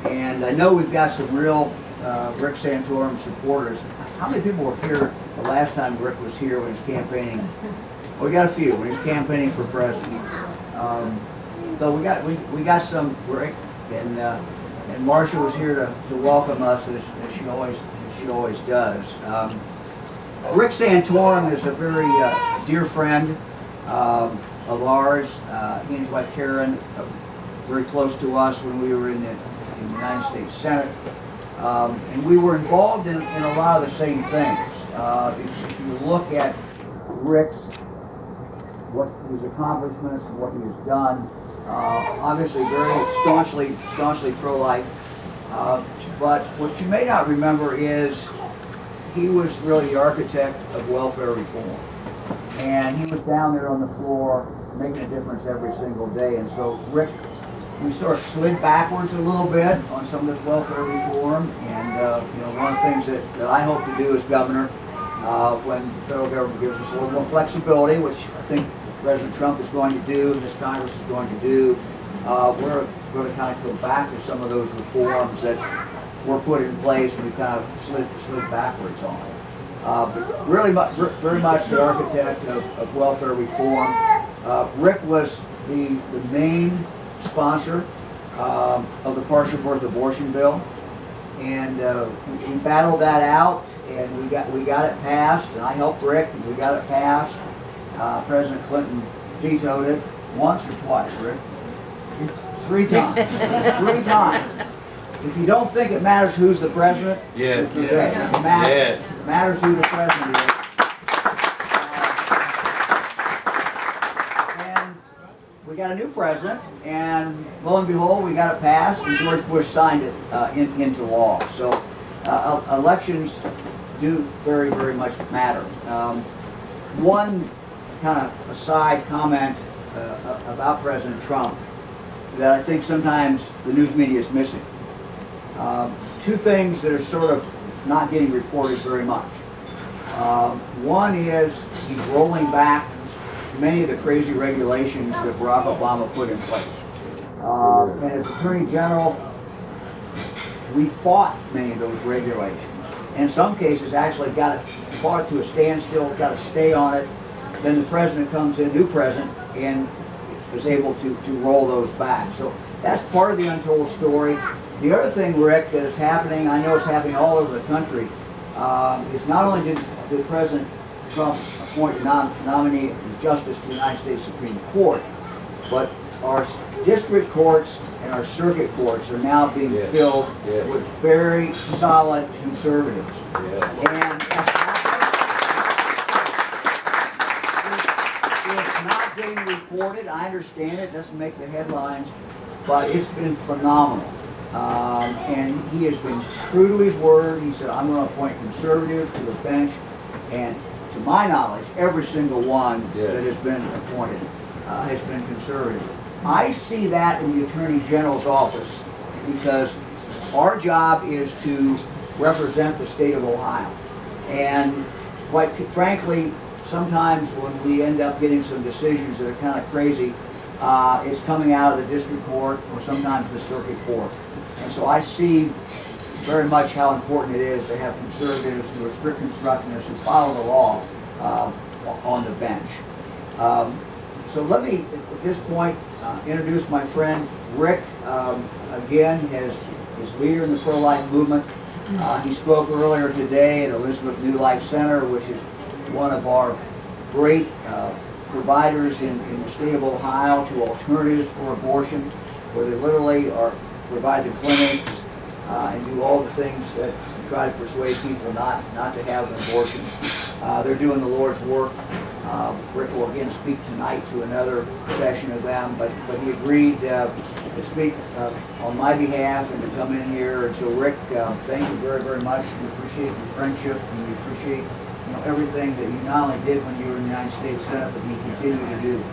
And I know we've got some real Rick Santorum supporters. How many people were here the last time Rick was here when he was campaigning? Well, we got a few when he was campaigning for president. So we got some Rick, and Marcia was here to welcome us as she always does. Rick Santorum is a very dear friend of ours. He and his wife Karen very close to us when we were in the United States Senate. And we were involved in a lot of the same things. If you look at Rick's, what his accomplishments and what he has done, obviously very staunchly pro-life. But what you may not remember is he was really the architect of welfare reform. And he was down there on the floor making a difference every single day. And so Rick, we sort of slid backwards a little bit on some of this welfare reform. And one of the things that I hope to do as governor, when the federal government gives us a little more flexibility, which I think President Trump is going to do, this Congress is going to do, we're going to kind of go back to some of those reforms that were put in place and we kind of slid backwards on. But really, very much the architect of welfare reform. Rick was the main sponsor of the partial birth abortion bill, and we battled that out, and we got it passed. And I helped Rick, and we got it passed. President Clinton vetoed it once or twice, Rick? 3 times. 3 times. If you don't think it matters who's the president, yes, it matters. It matters who the president is. And we got a new president, and lo and behold, we got it passed, and George Bush signed it into law. So elections do very, very much matter. One kind of aside comment about President Trump that I think sometimes the news media is missing. 2 things that are sort of not getting reported very much. One is he's rolling back many of the crazy regulations that Barack Obama put in place. And as Attorney General, we fought many of those regulations. In some cases, actually fought it to a standstill, got to stay on it. Then the president comes in, new president, and is able to roll those back. So that's part of the untold story. The other thing, Rick, that is happening, I know it's happening all over the country, is not only did President Trump appoint a nominee of justice to the United States Supreme Court, but our district courts and our circuit courts are now being filled with very solid conservatives. And it's not getting reported. I understand it doesn't make the headlines, but it's been phenomenal. And he has been true to his word. He said, I'm going to appoint conservatives to the bench, and to my knowledge, every single one that has been appointed has been conservative. I see that in the Attorney General's office because our job is to represent the state of Ohio. And quite frankly, sometimes when we end up getting some decisions that are kind of crazy, it's coming out of the district court or sometimes the circuit court. And so I see very much how important it is to have conservatives who are strict constructionists who follow the law on the bench. So let me, at this point, introduce my friend Rick. Again, his leader in the pro-life movement. He spoke earlier today at Elizabeth New Life Center, which is one of our great providers in the state of Ohio to alternatives for abortion, where they literally provide the clinics and do all the things that try to persuade people not to have an abortion. They're doing the Lord's work. Rick will again speak tonight to another session of them, but he agreed to speak on my behalf and to come in here. And so Rick, thank you very, very much. We appreciate your friendship, and we appreciate everything that you not only did when you were in the United States Senate, but you continue to do.